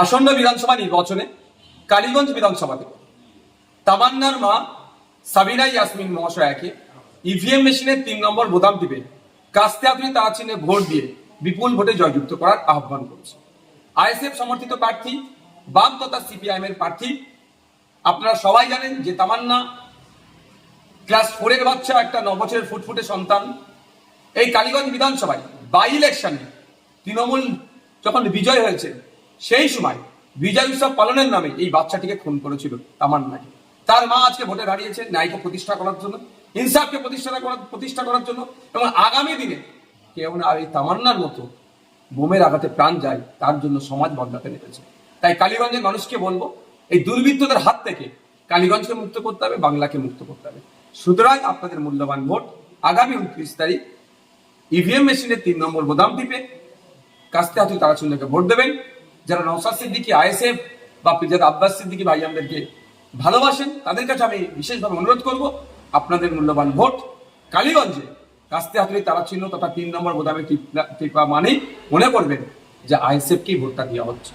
আসন্ন বিধানসভা নির্বাচনে কালীগঞ্জ বিধানসভা থেকে তামান্নার মা সাবিনা ইয়াসমিন মহাশয়াকে ইভিএম মেশিনের 3 নম্বর বোতাম টিপে কাস্তে হাতুড়ি তারা চিহ্নে ভোট দিয়ে বিপুল ভোটে জয়যুক্ত করার আহ্বান করছে। আইএসএফ সমর্থিত প্রার্থী, বাম তথা সিপিআইএম এর প্রার্থী। আপনারা সবাই জানেন যে তামান্না ক্লাস 4 এর বাচ্চা, একটা 9 বছরের ফুটফুটে সন্তান। এই কালীগঞ্জ বিধানসভায় বাই ইলেকশনে তৃণমূল যখন বিজয় হয়েছে সেই সময় বিজয় উৎসব পালনের নামে এই বাচ্চাটিকে খুন করেছিল তামান্নাকে। তার মা আজকে ভোটে দাঁড়িয়েছে ন্যায়কে প্রতিষ্ঠা করার জন্য, ইনসাফকে প্রতিষ্ঠা করার জন্য, এবং আগামী দিনে কেউ না এই তামান্নার মতো বোমের আঘাতে প্রাণ যায় তার জন্য সমাজ বদলাতে নেমেছে। তাই কালীগঞ্জের মানুষকে বলবো, এই দুর্বৃত্তদের হাত থেকে কালীগঞ্জকে মুক্ত করতে হবে, বাংলাকে মুক্ত করতে হবে। সুতরাং আপনাদের মূল্যবান ভোট আগামী 29 তারিখ ইভিএম মেশিনের 3 নম্বর বোতাম টিপে কাস্তে হাতুড়ি তারা চিহ্নকে ভোট দেবেন। যারা নওশাদ সিদ্দিকী, আইএসএফ বা যারা আব্বাস সিদ্দিকী ভাই আমাদেরকে ভালোবাসেন, তাদের কাছে আমি বিশেষভাবে অনুরোধ করব, আপনাদের মূল্যবান ভোট কালীগঞ্জে কাস্তে হাতুড়ি তারা চিহ্ন তথা 3 নম্বর বোতামে টিপা মানেই মনে করবেন যে আইএসএফকেই ভোটটা দেওয়া হচ্ছে।